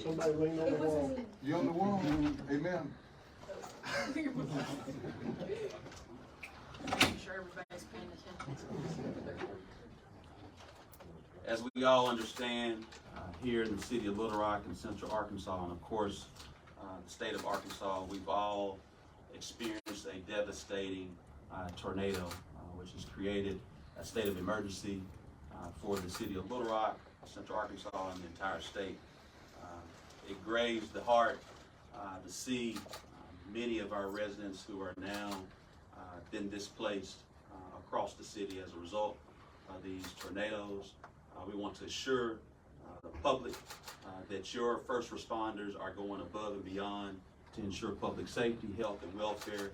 Somebody lean on the wall. You on the wall? Amen. Making sure everybody's paying attention. As we all understand, here in the city of Little Rock and Central Arkansas, and of course, the state of Arkansas, we've all experienced a devastating tornado, which has created a state of emergency for the city of Little Rock, Central Arkansas, and the entire state. It grieves the heart to see many of our residents who are now been displaced across the city as a result of these tornadoes. We want to assure the public that your first responders are going above and beyond to ensure public safety, health, and welfare.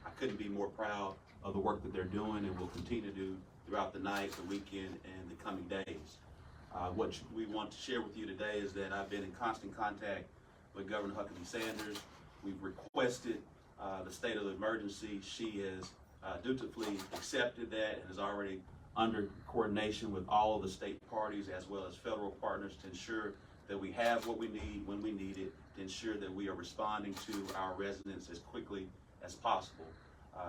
I couldn't be more proud of the work that they're doing and will continue to do throughout the night, the weekend, and the coming days. What we want to share with you today is that I've been in constant contact with Governor Huckabee Sanders. We've requested the state of emergency. She has dutifully accepted that and is already under coordination with all of the state parties as well as federal partners to ensure that we have what we need when we need it, to ensure that we are responding to our residents as quickly as possible.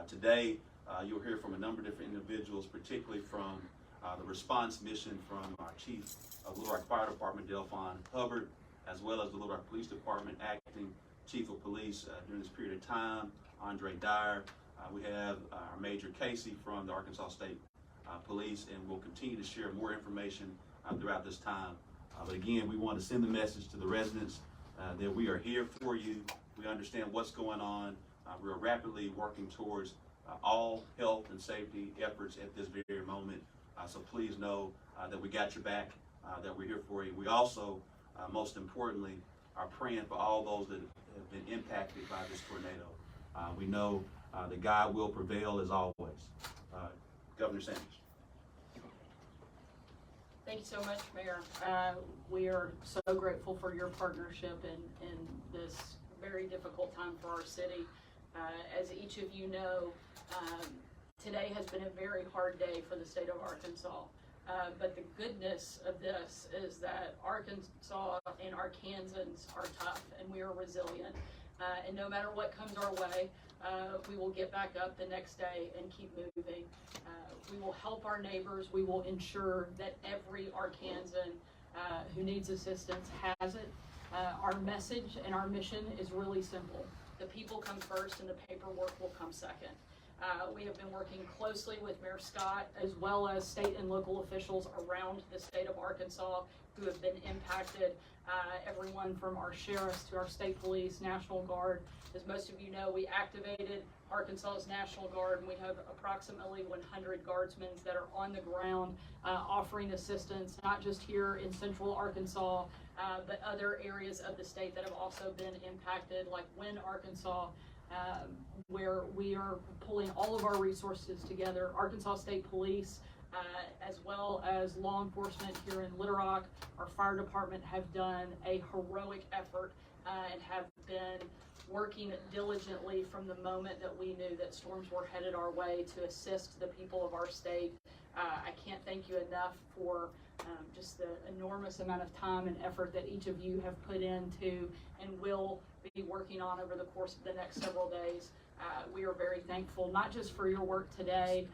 Today, you'll hear from a number of different individuals, particularly from the response mission from our Chief of Little Rock Fire Department, Delphon Hubbard, as well as the Little Rock Police Department Acting Chief of Police during this period of time, Andre Dyer. We have our Major Casey from the Arkansas State Police, and we'll continue to share more information throughout this time. But again, we want to send the message to the residents that we are here for you. We understand what's going on. We're rapidly working towards all health and safety efforts at this very moment. So please know that we got your back, that we're here for you. We also, most importantly, are praying for all those that have been impacted by this tornado. We know that God will prevail as always. Governor Sanders. Thank you so much, Mayor. We are so grateful for your partnership in this very difficult time for our city. As each of you know, today has been a very hard day for the state of Arkansas. But the goodness of this is that Arkansas and Arkansans are tough and we are resilient. And no matter what comes our way, we will get back up the next day and keep moving. We will help our neighbors. We will ensure that every Arkansan who needs assistance has it. Our message and our mission is really simple. The people come first and the paperwork will come second. We have been working closely with Mayor Scott as well as state and local officials around the state of Arkansas who have been impacted. Everyone from our sheriffs to our state police, National Guard. As most of you know, we activated Arkansas's National Guard, and we have approximately 100 guardsmen that are on the ground offering assistance, not just here in central Arkansas, but other areas of the state that have also been impacted, like Wynne, Arkansas, where we are pulling all of our resources together. Arkansas State Police, as well as law enforcement here in Little Rock, our fire department have done a heroic effort and have been working diligently from the moment that we knew that storms were headed our way to assist the people of our state. I can't thank you enough for just the enormous amount of time and effort that each of you have put into and will be working on over the course of the next several days. We are very thankful, not just for your work today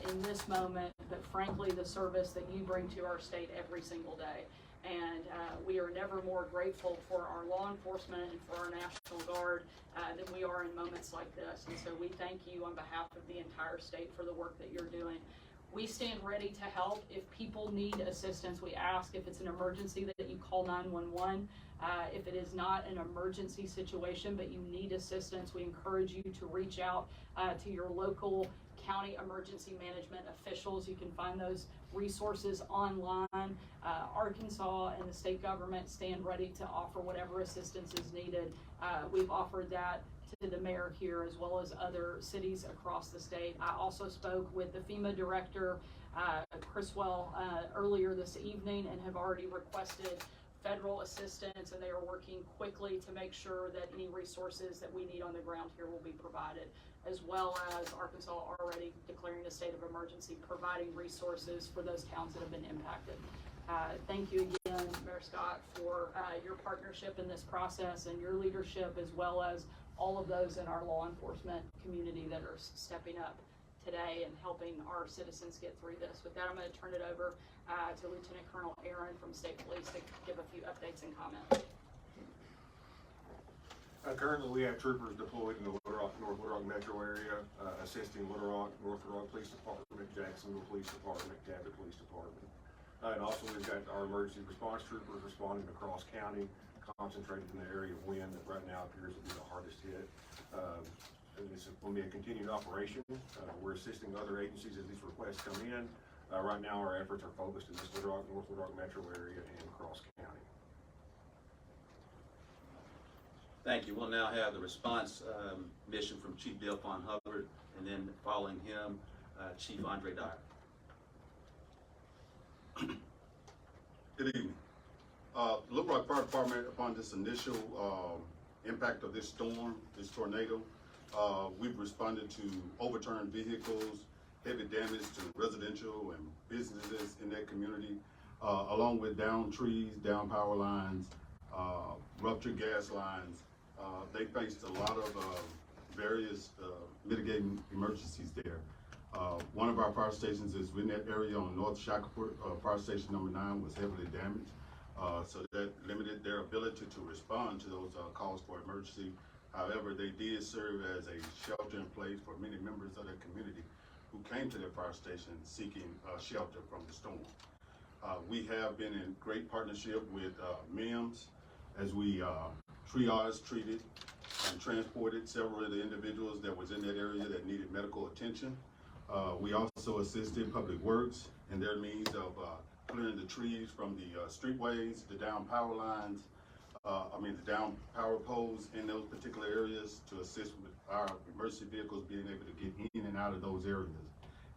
in this moment, but frankly the service that you bring to our state every single day. And we are never more grateful for our law enforcement and for our National Guard than we are in moments like this. And so we thank you on behalf of the entire state for the work that you're doing. We stand ready to help. If people need assistance, we ask if it's an emergency that you call 911. If it is not an emergency situation, but you need assistance, we encourage you to reach out to your local county emergency management officials. You can find those resources online. Arkansas and the state government stand ready to offer whatever assistance is needed. We've offered that to the mayor here as well as other cities across the state. I also spoke with the FEMA director, Chriswell, earlier this evening and have already requested federal assistance, and they are working quickly to make sure that any resources that we need on the ground here will be provided, as well as Arkansas already declaring a state of emergency, providing resources for those towns that have been impacted. Thank you again. again, Mayor Scott, for your partnership in this process and your leadership, as well as all of those in our law enforcement community that are stepping up today and helping our citizens get through this. With that, I'm going to turn it over to Lieutenant Colonel Aaron from State Police to give a few updates and comments. Currently, we have troopers deployed in the Little Rock, North Little Rock metro area, assisting Little Rock, North Little Rock Police Department, Jacksonville Police Department, Cabot Police Department. And also we've got our emergency response troopers responding across county, concentrated in the area of Wynn that right now appears to be the hardest hit. And this will be a continued operation. We're assisting other agencies as these requests come in. Right now our efforts are focused in this Little Rock, North Little Rock metro area and Cross County. Thank you. We'll now have the response mission from Chief Delphon Hubbard, and then following him, Chief Andre Dyer. Good evening. Little Rock Fire Department, upon this initial impact of this storm, this tornado, we've responded to overturned vehicles, heavy damage to residential and businesses in that community, along with downed trees, down power lines, ruptured gas lines. They faced a lot of various mitigating emergencies there. One of our fire stations is in that area on North Shackelford. Fire station number 9 was heavily damaged. So that limited their ability to respond to those calls for emergency. However, they did serve as a shelter in place for many members of the community who came to their fire station seeking shelter from the storm. We have been in great partnership with MIMS as we triaged, treated, and transported several of the individuals that was in that area that needed medical attention. We also assisted Public Works in their means of clearing the trees from the streetways, the down power lines, the down power poles in those particular areas to assist with our emergency vehicles being able to get in and out of those areas.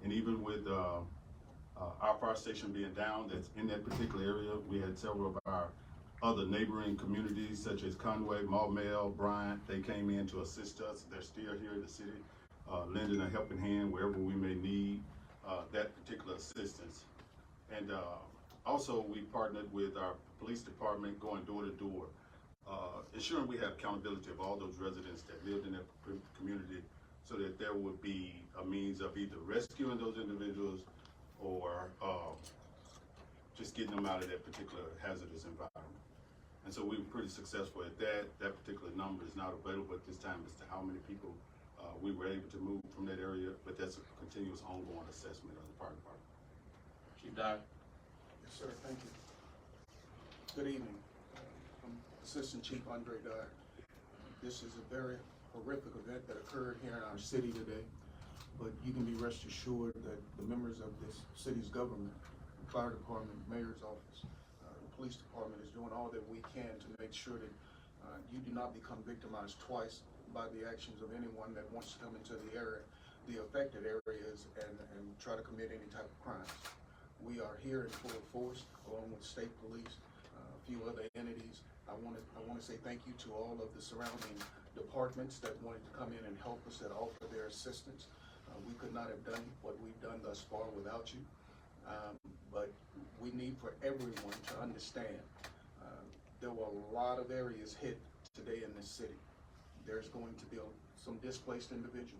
And even with our fire station being down that's in that particular area, we had several of our other neighboring communities such as Conway, Maumelle, Bryant. They came in to assist us. They're still here in the city, lending a helping hand wherever we may need that particular assistance. And also we partnered with our police department going door to door, ensuring we have accountability of all those residents that lived in that community so that there would be a means of either rescuing those individuals or just getting them out of that particular hazardous environment. And so we were pretty successful at that. That particular number is not available at this time as to how many people we were able to move from that area, but that's a continuous ongoing assessment of the fire department. Chief Dyer. Yes, sir. Thank you. Good evening. I'm Assistant Chief Andre Dyer. This is a very horrific event that occurred here in our city today, but you can be rest assured that the members of this city's government, the fire department, mayor's office, the police department is doing all that we can to make sure that you do not become victimized twice by the actions of anyone that wants to come into the area, the affected areas, and try to commit any type of crimes. We are here in full force, along with state police, a few other entities. I want to say thank you to all of the surrounding departments that wanted to come in and help us, that offered their assistance. We could not have done what we've done thus far without you. But we need for everyone to understand there were a lot of areas hit today in this city. There's going to be some displaced individuals.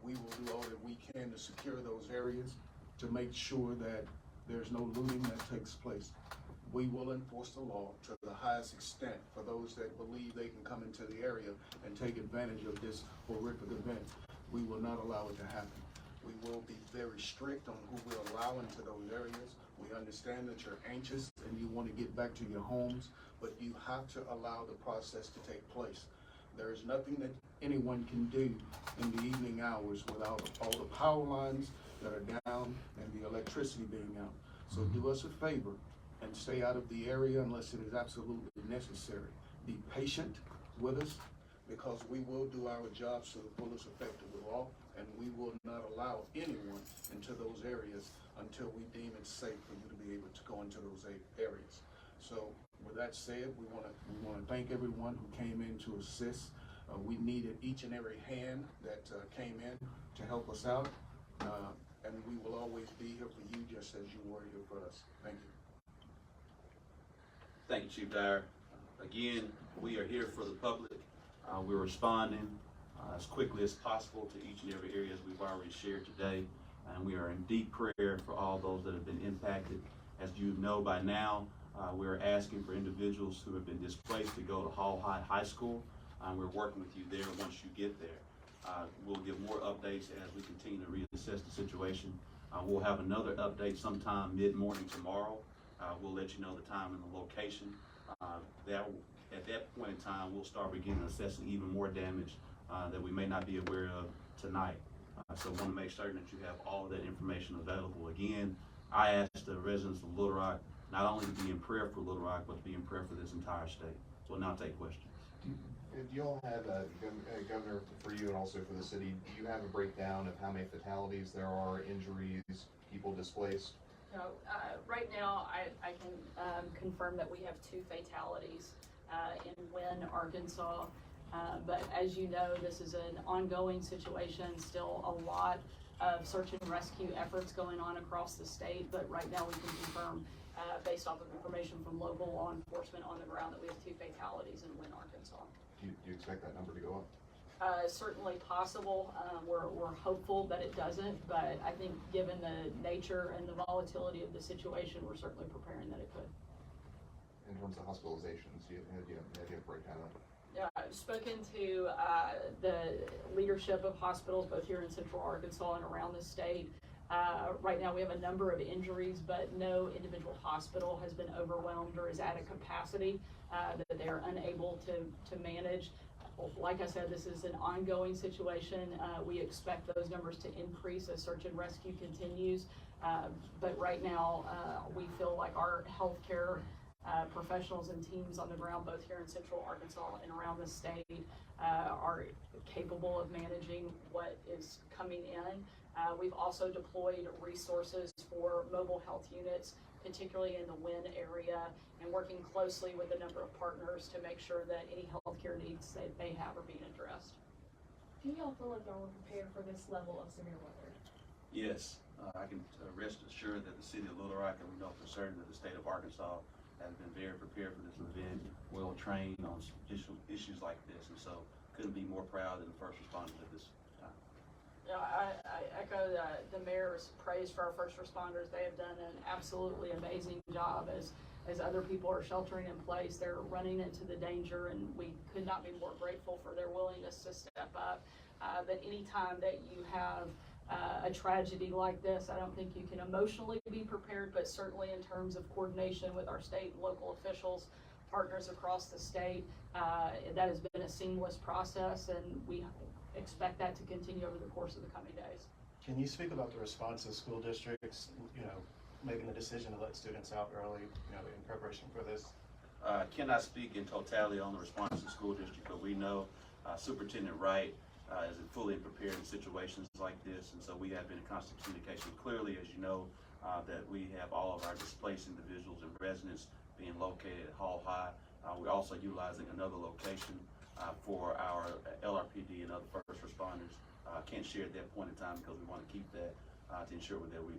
We will do all that we can to secure those areas to make sure that there's no looting that takes place. We will enforce the law to the highest extent for those that believe they can come into the area and take advantage of this horrific event. We will not allow it to happen. We will be very strict on who we allow into those areas. We understand that you're anxious and you want to get back to your homes, but you have to allow the process to take place. There is nothing that anyone can do in the evening hours without all the power lines that are down and the electricity being out. So do us a favor and stay out of the area unless it is absolutely necessary. Be patient with us, because we will do our jobs to the fullest effect of the law, and we will not allow anyone into those areas until we deem it safe for you to be able to go into those areas. So with that said, we want to thank everyone who came in to assist. We needed each and every hand that came in to help us out, and we will always be here for you just as you were here for us. Thank you. Thank you, Chief Dyer. Again, we are here for the public. We're responding as quickly as possible to each and every area as we've already shared today. And we are in deep prayer for all those that have been impacted. As you know by now, we're asking for individuals who have been displaced to go to Hall High School. We're working with you there once you get there. We'll give more updates as we continue to reassess the situation. We'll have another update sometime mid-morning tomorrow. We'll let you know the time and the location. At that point in time, we'll start beginning assessing even more damage that we may not be aware of tonight. So I want to make certain that you have all of that information available. Again, I ask the residents of Little Rock not only to be in prayer for Little Rock, but to be in prayer for this entire state. So we'll now take questions. Do you all have, Governor, for you and also for the city, do you have a breakdown of how many fatalities there are, injuries, people displaced? No, right now, I can confirm that we have 2 fatalities in Wynne, Arkansas. But as you know, this is an ongoing situation, still a lot of search and rescue efforts going on across the state. But right now we can confirm, based off of information from local law enforcement on the ground, that we have 2 fatalities in Wynne, Arkansas. Do you expect that number to go up? Certainly possible. We're hopeful that it doesn't, but I think given the nature and the volatility of the situation, we're certainly preparing that it could. In terms of hospitalizations, do you have a breakdown of that? I've spoken to the leadership of hospitals both here in Central Arkansas and around the state. Right now we have a number of injuries, but no individual hospital has been overwhelmed or is at a capacity that they are unable to manage. Like I said, this is an ongoing situation. We expect those numbers to increase as search and rescue continues. But right now, we feel like our healthcare professionals and teams on the ground, both here in Central Arkansas and around the state, are capable of managing what is coming in. We've also deployed resources for mobile health units, particularly in the Wynne area, and working closely with a number of partners to make sure that any healthcare needs that they have are being addressed. Do y'all feel like y'all were prepared for this level of severe weather? Yes, I can rest assured that the city of Little Rock, and we know for certain that the state of Arkansas has been very prepared for this event, well trained on issues like this, and so couldn't be more proud than the first responders at this time. Yeah, I echo the mayor's praise for our first responders. They have done an absolutely amazing job as other people are sheltering in place. They're running into the danger, and we could not be more grateful for their willingness to step up. But anytime that you have a tragedy like this, I don't think you can emotionally be prepared, but certainly in terms of coordination with our state and local officials, partners across the state, that has been a seamless process, and we expect that to continue over the course of the coming days. Can you speak about the response of school districts, making the decision to let students out early, in preparation for this? Cannot speak in totality on the response of the school district, but we know Superintendent Wright is fully prepared in situations like this, and so we have been in constant communication. Clearly, as you know, that we have all of our displaced individuals and residents being located at Hall High. We're also utilizing another location for our LRPD and other first responders. Can't share at that point in time because we want to keep that to ensure that we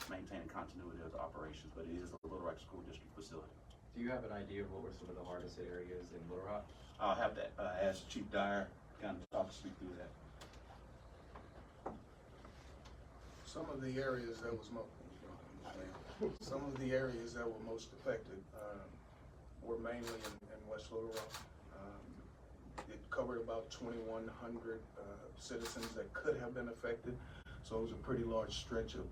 maintain continuity of the operations, but it is a Little Rock School District facility. Do you have an idea of what were some of the hardest hit areas in Little Rock? I'll have to ask Chief Dyer kind of speak through that. Some of the areas that was most affected were mainly in West Little Rock. It covered about 2,100 citizens that could have been affected. So it was a pretty large stretch of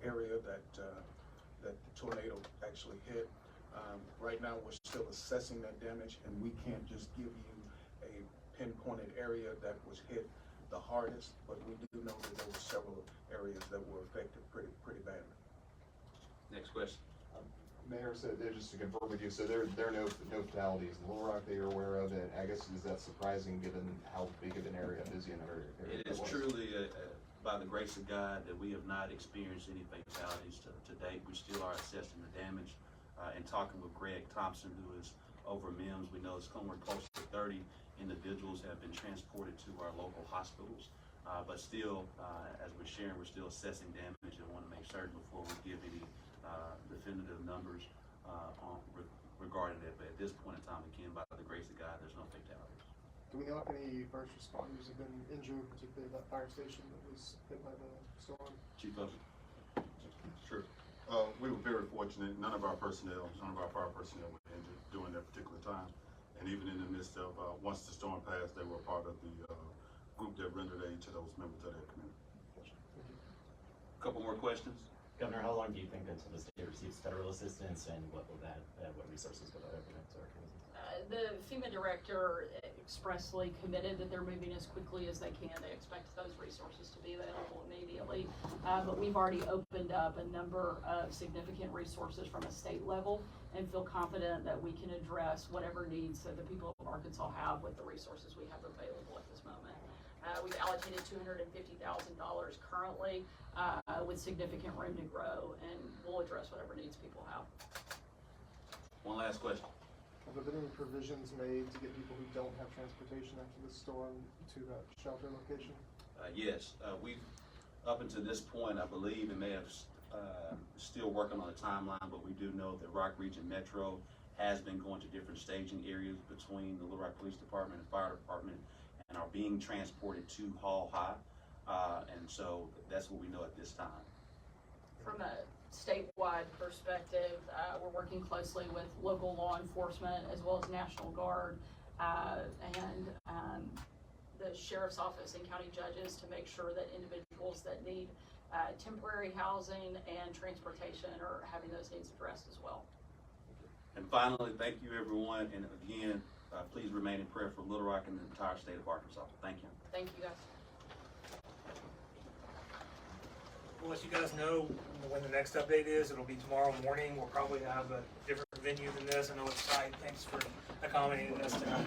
area that the tornado actually hit. Right now, we're still assessing that damage, and we can't just give you a pinpointed area that was hit the hardest, but we do know that there were several areas that were affected pretty badly. Next question. Mayor, so just to confirm with you, so there are no fatalities in Little Rock that you're aware of, and I guess is that surprising given how big of an area, busy an area? It is truly, by the grace of God, that we have not experienced any fatalities to date. We still are assessing the damage. And talking with Greg Thompson, who is over MIMS, we know it's somewhere close to 30 individuals have been transported to our local hospitals. But still, as we're sharing, we're still assessing damage and want to make certain before we give any definitive numbers regarding that, but at this point in time, again, by the grace of God, there's no fatalities. Do we know if any first responders have been injured, particularly that fire station that was hit by the storm? Chief Huckabee. Sure. We were very fortunate. None of our fire personnel were injured during that particular time. And even in the midst of, once the storm passed, they were part of the group that rendered aid to those members of that community. Couple more questions? Governor, how long do you think until the state receives federal assistance, and what will what resources will that open up to our community? The FEMA director expressly committed that they're moving as quickly as they can. They expect those resources to be available immediately. But we've already opened up a number of significant resources from a state level and feel confident that we can address whatever needs that the people of Arkansas have with the resources we have available at this moment. We've allocated $250,000 currently with significant room to grow, and we'll address whatever needs people have. One last question. Have there been any provisions made to get people who don't have transportation after the storm to that shelter location? Yes, we've, up until this point, I believe, and may have still working on the timeline, but we do know that Rock Region Metro has been going to different staging areas between the Little Rock Police Department and Fire Department, and are being transported to Hall High, and so that's what we know at this time. From a statewide perspective, we're working closely with local law enforcement as well as National Guard and the Sheriff's Office and county judges to make sure that individuals that need temporary housing and transportation are having those needs addressed as well. And finally, thank you everyone, and again, please remain in prayer for Little Rock and the entire state of Arkansas. Thank you. Thank you, guys. We'll let you guys know when the next update is. It'll be tomorrow morning. We'll probably have a different venue than this. I know it's tight. Thanks for accommodating us tonight.